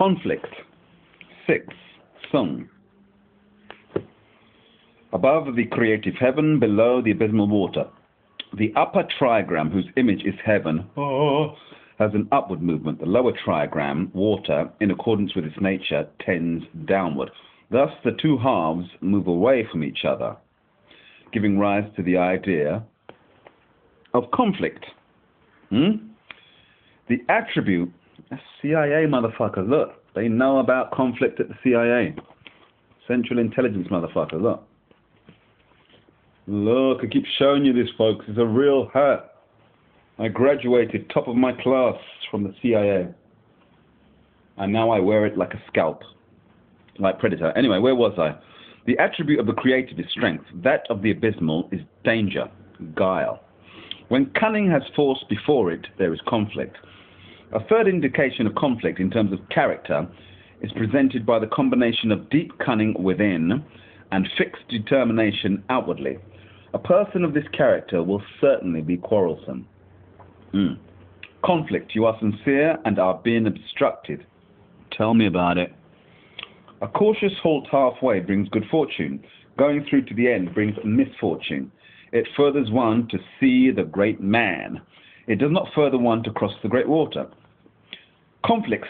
Conflict. 6. Sung. Above the creative heaven, below the abysmal water. The upper trigram, whose image is heaven, has an upward movement. The lower trigram, water, in accordance with its nature, tends downward. Thus, the two halves move away from each other, giving rise to the idea of conflict. The attribute, CIA motherfucker, look, they know about conflict at the CIA. Central Intelligence motherfucker, look. Look, I keep showing you this, folks. It's a real hat. I graduated top of my class from the CIA. And now I wear it like a scalp, like Predator. Anyway, where was I? The attribute of the creative is strength. That of the abysmal is danger, guile. When cunning has force before it, there is conflict. A third indication of conflict in terms of character is presented by the combination of deep cunning within and fixed determination outwardly. A person of this character will certainly be quarrelsome. Conflict. You are sincere and are being obstructed. Tell me about it. A cautious halt halfway brings good fortune. Going through to the end brings misfortune. It furthers one to see the great man. It does not further one to cross the great water. Conflict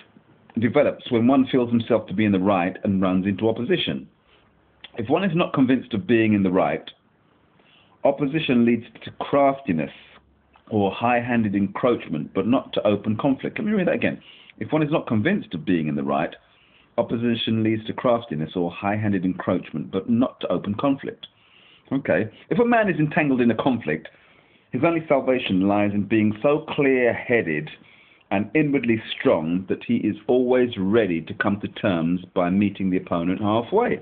develops when one feels himself to be in the right and runs into opposition. If one is not convinced of being in the right, opposition leads to craftiness or high-handed encroachment, but not to open conflict. Let me read that again. If one is not convinced of being in the right, opposition leads to craftiness or high-handed encroachment, but not to open conflict. Okay. If a man is entangled in a conflict, his only salvation lies in being so clear-headed and inwardly strong that he is always ready to come to terms by meeting the opponent halfway.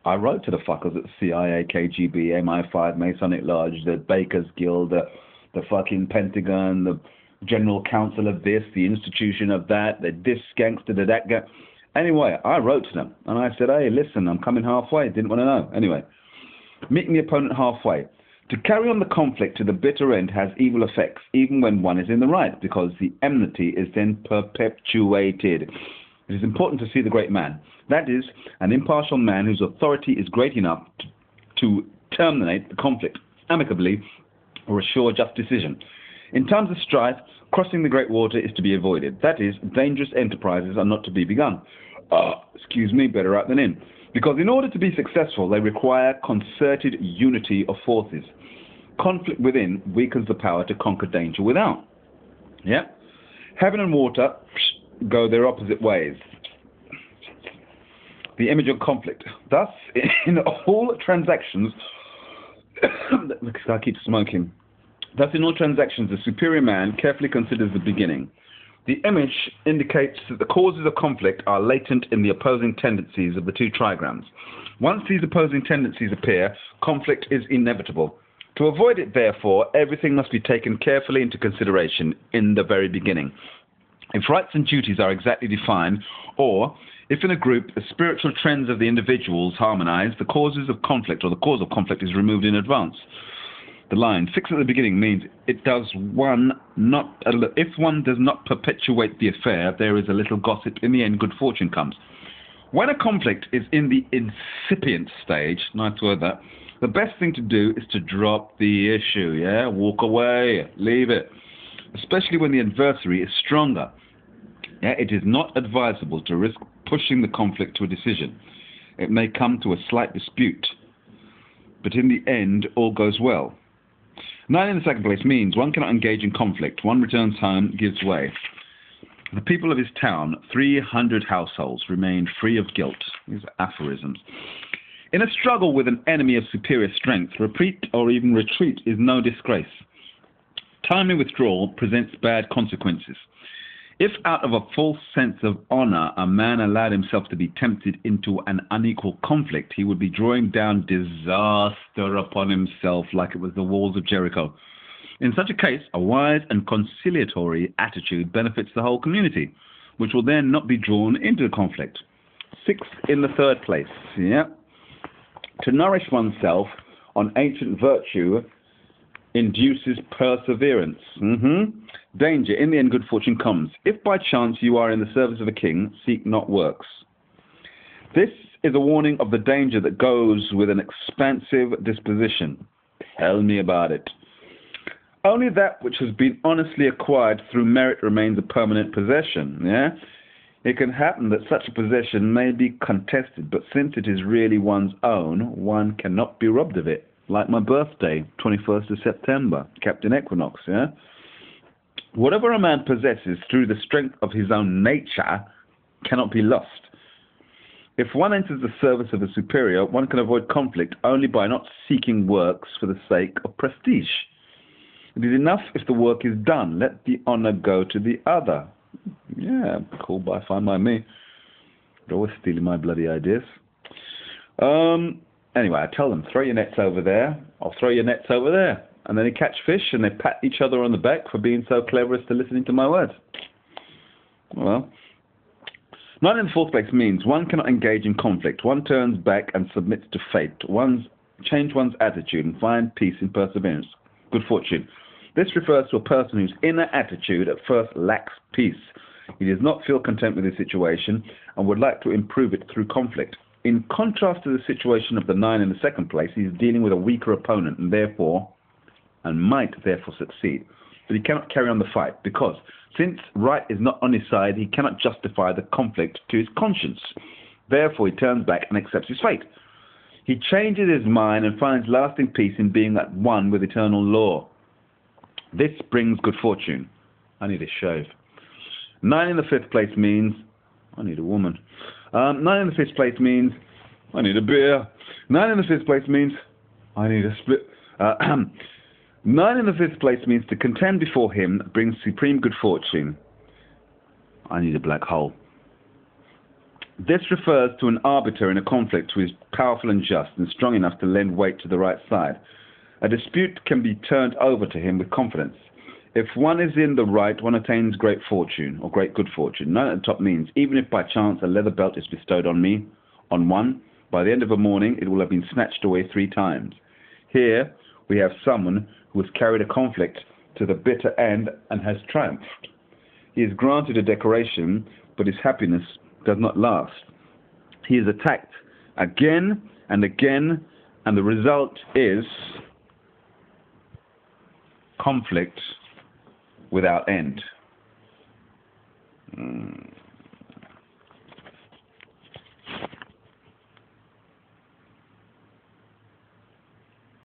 I wrote to the fuckers at the CIA, KGB, MI5, Masonic Lodge, the Bakers Guild, the fucking Pentagon, the General Counsel of this, the institution of that, the this gangster, the that guy. Anyway, I wrote to them, and I said, hey, listen, I'm coming halfway. Didn't want to know. Anyway, meeting the opponent halfway. To carry on the conflict to the bitter end has evil effects, even when one is in the right, because the enmity is then perpetuated. It is important to see the great man. That is, an impartial man whose authority is great enough to terminate the conflict amicably or assure just decision. In times of strife, crossing the great water is to be avoided. That is, dangerous enterprises are not to be begun. Better out than in. Because in order to be successful, they require concerted unity of forces. Conflict within weakens the power to conquer danger without. Yeah? Heaven and water go their opposite ways. The image of conflict. Thus, in all transactions, I keep smoking. Thus, in all transactions, the superior man carefully considers the beginning. The image indicates that the causes of conflict are latent in the opposing tendencies of the two trigrams. Once these opposing tendencies appear, conflict is inevitable. To avoid it, therefore, everything must be taken carefully into consideration in the very beginning. If rights and duties are exactly defined, or if in a group the spiritual trends of the individuals harmonize, the causes of conflict or the cause of conflict is removed in advance. The line fixed at the beginning means it does one not. If one does not perpetuate the affair, there is a little gossip. In the end, good fortune comes. When a conflict is in the incipient stage, nice word that, the best thing to do is to drop the issue. Yeah, walk away, leave it. Especially when the adversary is stronger. Yeah, it is not advisable to risk pushing the conflict to a decision. It may come to a slight dispute, but in the end, all goes well. 9 in the second place means one cannot engage in conflict. One returns home, gives way. The people of his town, 300 households, remained free of guilt. These are aphorisms. In a struggle with an enemy of superior strength, retreat or even retreat is no disgrace. Timely withdrawal presents bad consequences. If out of a false sense of honor a man allowed himself to be tempted into an unequal conflict, he would be drawing down disaster upon himself like it was the walls of Jericho. In such a case, a wise and conciliatory attitude benefits the whole community, which will then not be drawn into the conflict. 6 in the third place. Yeah. To nourish oneself on ancient virtue induces perseverance. Danger. In the end, good fortune comes. If by chance you are in the service of a king, seek not works. This is a warning of the danger that goes with an expansive disposition. Tell me about it. Only that which has been honestly acquired through merit remains a permanent possession. Yeah? It can happen that such a possession may be contested, but since it is really one's own, one cannot be robbed of it. Like my birthday, 21st of September, Captain Equinox, yeah? Whatever a man possesses through the strength of his own nature cannot be lost. If one enters the service of a superior, one can avoid conflict only by not seeking works for the sake of prestige. It is enough if the work is done. Let the honor go to the other. Yeah, cool, by fine by me. They're always stealing my bloody ideas. Anyway, I tell them, throw your nets over there. I'll throw your nets over there. And then they catch fish and they pat each other on the back for being so clever as to listening to my words. Well, not in the fourth place means one cannot engage in conflict. One turns back and submits to fate. Change one's attitude and find peace in perseverance. Good fortune. This refers to a person whose inner attitude at first lacks peace. He does not feel content with his situation and would like to improve it through conflict. In contrast to the situation of the 9 in the second place, he is dealing with a weaker opponent and might therefore succeed. But he cannot carry on the fight because, since right is not on his side, he cannot justify the conflict to his conscience. Therefore, he turns back and accepts his fate. He changes his mind and finds lasting peace in being at one with eternal law. This brings good fortune. I need a shave. 9 in the fifth place means I need a woman. 9 in the fifth place means I need a beer. 9 in the fifth place means I need a split. 9 in the fifth place means to contend before him brings supreme good fortune. I need a black hole. This refers to an arbiter in a conflict who is powerful and just and strong enough to lend weight to the right side. A dispute can be turned over to him with confidence. If one is in the right, one attains great fortune, or great good fortune. 9 at the top means, even if by chance a leather belt is bestowed on me, on one, by the end of a morning it will have been snatched away 3 times. Here we have someone who has carried a conflict to the bitter end and has triumphed. He is granted a decoration, but his happiness does not last. He is attacked again and again, and the result is conflict without end.